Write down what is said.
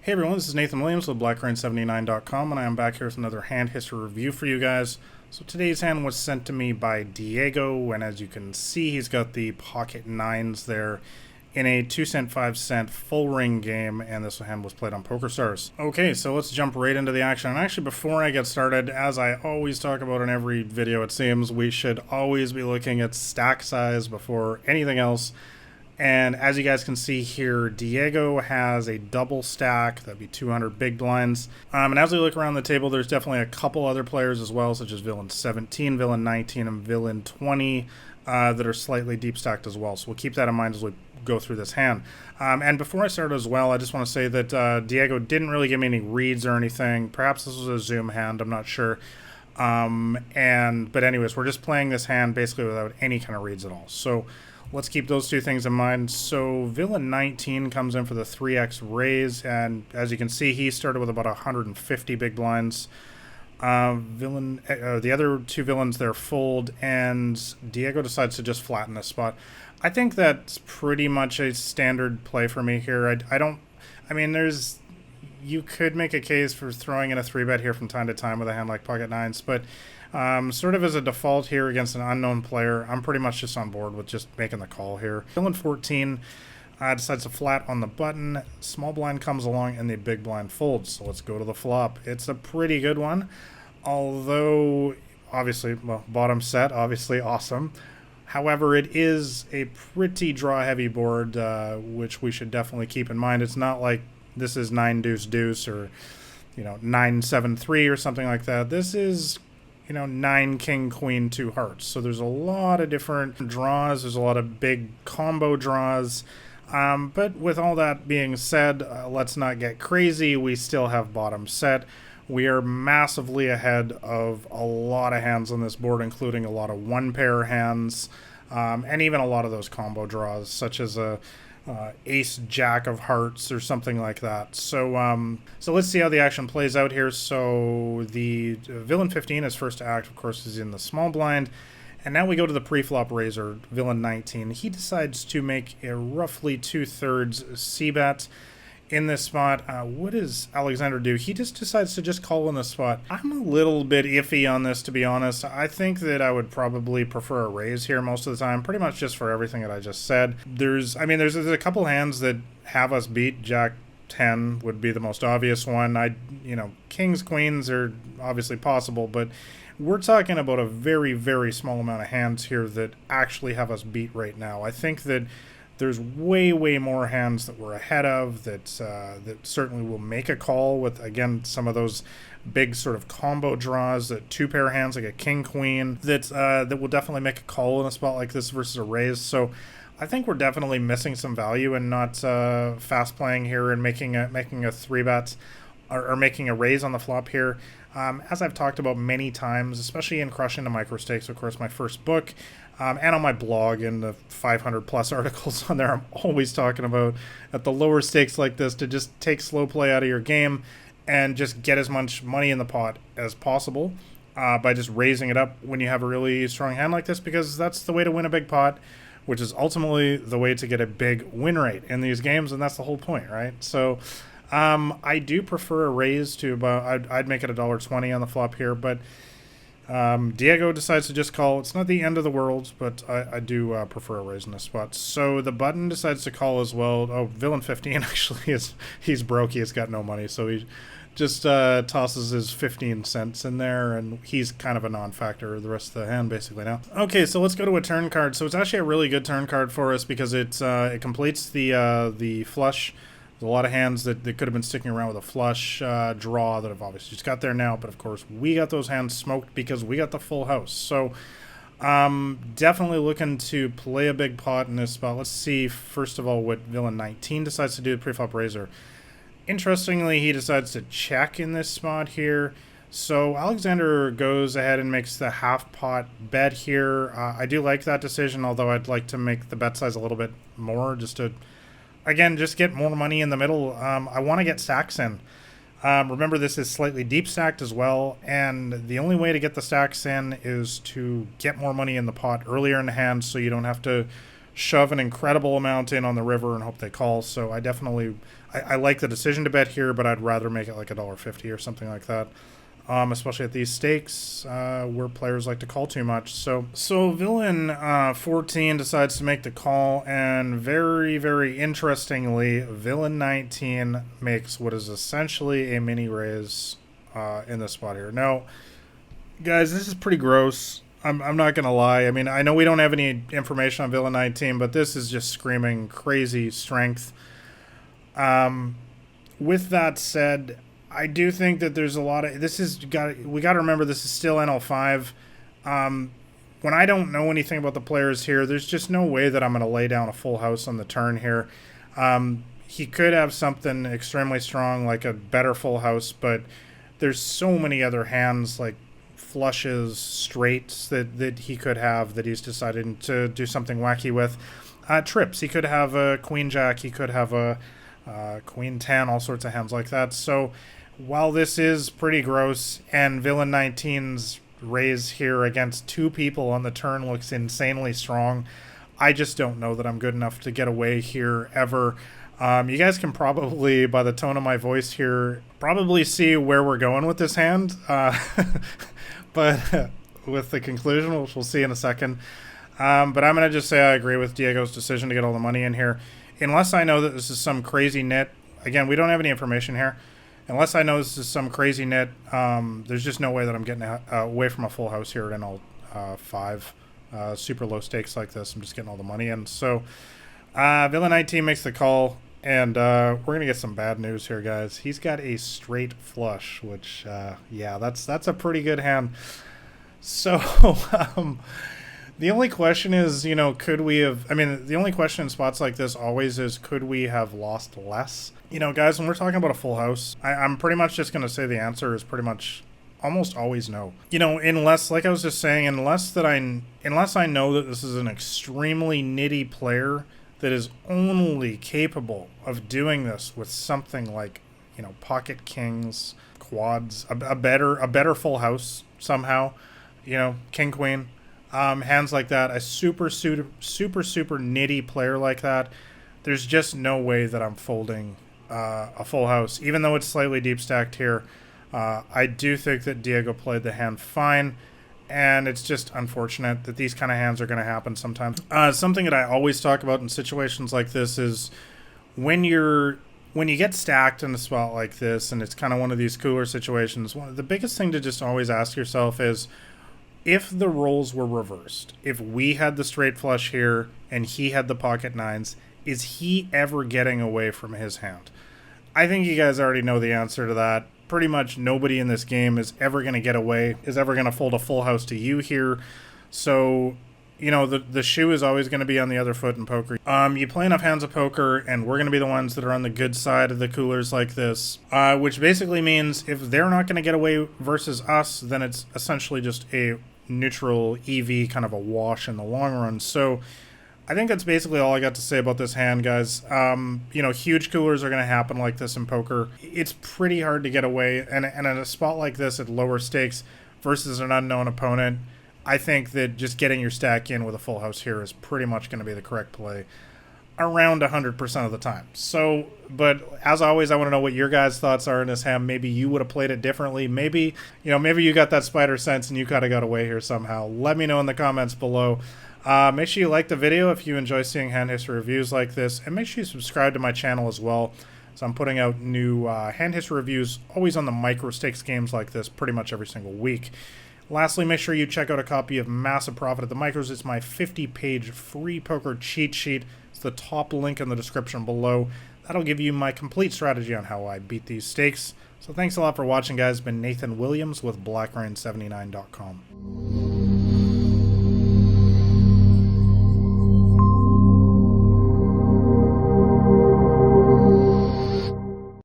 Hey everyone, this is Nathan Williams with BlackRain79.com, and I am back here with another hand history review for you guys. So today's hand was sent to me by Diego, and as you can see, he's got the pocket nines there in a 2-cent, 5-cent full ring game, and this hand was played on PokerStars. Okay, so let's jump right into the action. And actually, before I get started, as I always talk about in every video, it seems, we should always be looking at stack size before anything else. And as you guys can see here, Diego has a double stack. That'd be 200 big blinds. And as we look around the table, there's definitely a couple other players as well, such as Villain 17, Villain 19, and Villain 20 that are slightly deep stacked as well. So we'll keep that in mind as we go through this hand. And before I start as well, I just want to say that Diego didn't really give me any reads or anything. Perhaps this was a zoom hand, I'm not sure. But anyways, we're just playing this hand basically without any kind of reads at all. So let's keep those two things in mind. So Villain 19 comes in for the 3x raise, and as you can see, he started with about 150 big blinds. The other two villains there fold, and Diego decides to just flatten this spot. I think that's pretty much a standard play for me here. You could make a case for throwing in a 3-bet here from time to time with a hand like pocket nines, but sort of as a default here against an unknown player, I'm pretty much just on board with just making the call here. Villain 14 decides to flat on the button. Small blind comes along and the big blind folds. So let's go to the flop. It's a pretty good one, although obviously, well, bottom set, obviously awesome. However, it is a pretty draw-heavy board, which we should definitely keep in mind. It's not like this is 9-deuce-deuce or 9-7-3 or something like that. This is 9 king queen 2 hearts. So there's a lot of different draws. There's a lot of big combo draws. But with all that being said, let's not get crazy. We still have bottom set. We are massively ahead of a lot of hands on this board, including a lot of one-pair hands, and even a lot of those combo draws, such as a ace jack of hearts or something like that. So let's see how the action plays out here. So the Villain 15 is first to act, of course, is in the small blind. And now we go to the pre-flop raiser, Villain 19. He decides to make a roughly 2/3 c-bet in this spot. What does Alexander do? He just decides to just call in the spot. I'm a little bit iffy on this, to be honest. I think that I would probably prefer a raise here most of the time, pretty much just for everything that I just said. There's a couple hands that have us beat. Jack 10 would be the most obvious one. Kings, queens are obviously possible, but we're talking about a very, very small amount of hands here that actually have us beat right now. I think that there's way, way more hands that we're ahead of that certainly will make a call with, again, some of those big sort of combo draws, that 2-pair hands like a king-queen that will definitely make a call in a spot like this versus a raise. So I think we're definitely missing some value and not fast playing here and making a 3-bet or making a raise on the flop here. As I've talked about many times, especially in Crushing the Micro Stakes, of course, my first book, and on my blog and the 500-plus articles on there, I'm always talking about at the lower stakes like this to just take slow play out of your game and just get as much money in the pot as possible by just raising it up when you have a really strong hand like this, because that's the way to win a big pot, which is ultimately the way to get a big win rate in these games, and that's the whole point, right? So I do prefer a raise to about, I'd make it $1.20 on the flop here, but Diego decides to just call. It's not the end of the world, but I do prefer a raise in this spot. So the button decides to call as well. Oh, Villain 15 actually he's broke. He has got no money, so he just tosses his 15 cents in there, and he's kind of a non-factor the rest of the hand basically now. Okay, so let's go to a turn card. So it's actually a really good turn card for us because it completes the flush. There's a lot of hands that could have been sticking around with a flush draw that have obviously just got there now, but of course we got those hands smoked because we got the full house. So definitely looking to play a big pot in this spot. Let's see first of all what Villain 19 decides to do, the pre-flop raiser. Interestingly, he decides to check in this spot here. So Alexander goes ahead and makes the half pot bet here. I do like that decision, although I'd like to make the bet size a little bit more just to, again, just get more money in the middle. I want to get stacks in. Remember, this is slightly deep stacked as well, and the only way to get the stacks in is to get more money in the pot earlier in the hand so you don't have to shove an incredible amount in on the river and hope they call. So I definitely, I like the decision to bet here, but I'd rather make it like $1.50 or something like that. Especially at these stakes where players like to call too much. So villain 14 decides to make the call, and very, very interestingly, villain 19 makes what is essentially a mini raise in this spot here. Now, guys, this is pretty gross. I'm not going to lie. I mean, I know we don't have any information on villain 19, but this is just screaming crazy strength. With that said, I do think that there's a lot of we got to remember this is still NL5. When I don't know anything about the players here, there's just no way that I'm going to lay down a full house on the turn here. He could have something extremely strong like a better full house, but there's so many other hands like flushes, straights that he could have that he's decided to do something wacky with. Trips, he could have a queen jack, he could have a queen 10, all sorts of hands like that. So while this is pretty gross and villain 19's raise here against two people on the turn looks insanely strong, I just don't know that I'm good enough to get away here ever. You guys can probably, by the tone of my voice here, probably see where we're going with this hand. But with the conclusion, which we'll see in a second. But I'm going to just say I agree with Diego's decision to get all the money in here. Unless I know that this is some crazy nit. Again, we don't have any information here. Unless I know this is some crazy nit, there's just no way that I'm getting away from a full house here at NL5. Super low stakes like this. I'm just getting all the money in. So villain 19 makes the call. And we're going to get some bad news here, guys. He's got a straight flush, which, yeah, that's a pretty good hand. So the only question is, you know, could we have... I mean, the only question in spots like this always is, could we have lost less? You know, guys, when we're talking about a full house, I'm pretty much just going to say the answer is pretty much almost always no. You know, unless, like I was just saying, unless I know that this is an extremely nitty player that is only capable of doing this with something like, you know, pocket kings, quads, a better full house somehow, you know, king queen, hands like that, a super nitty player like that, there's just no way that I'm folding a full house, even though it's slightly deep stacked here. I do think that Diego played the hand fine. And it's just unfortunate that these kind of hands are going to happen sometimes. Something that I always talk about in situations like this is when you get stacked in a spot like this, and it's kind of one of these cooler situations, the biggest thing to just always ask yourself is, if the roles were reversed, if we had the straight flush here and he had the pocket nines, is he ever getting away from his hand? I think you guys already know the answer to that. Pretty much nobody in this game is ever going to get away, is ever going to fold a full house to you here. So, you know, the shoe is always going to be on the other foot in poker. You play enough hands of poker, and we're going to be the ones that are on the good side of the coolers like this, which basically means if they're not going to get away versus us, then it's essentially just a neutral EV, kind of a wash in the long run. So I think that's basically all I got to say about this hand, guys. You know, huge coolers are going to happen like this in poker. It's pretty hard to get away, and in a spot like this at lower stakes versus an unknown opponent, I think that just getting your stack in with a full house here is pretty much going to be the correct play around 100% of the time. So, but as always, I want to know what your guys' thoughts are in this hand. Maybe you would have played it differently. Maybe, you know, maybe you got that spider sense and you kind of got away here somehow. Let me know in the comments below. Make sure you like the video if you enjoy seeing hand history reviews like this, and make sure you subscribe to my channel as well. So I'm putting out new hand history reviews always on the micro stakes games like this pretty much every single week. Lastly, make sure you check out a copy of Massive Profit at the Micros. It's my 50-page free poker cheat sheet. It's the top link in the description below. That'll give you my complete strategy on how I beat these stakes. So thanks a lot for watching, guys. It's been Nathan Williams with BlackRain79.com.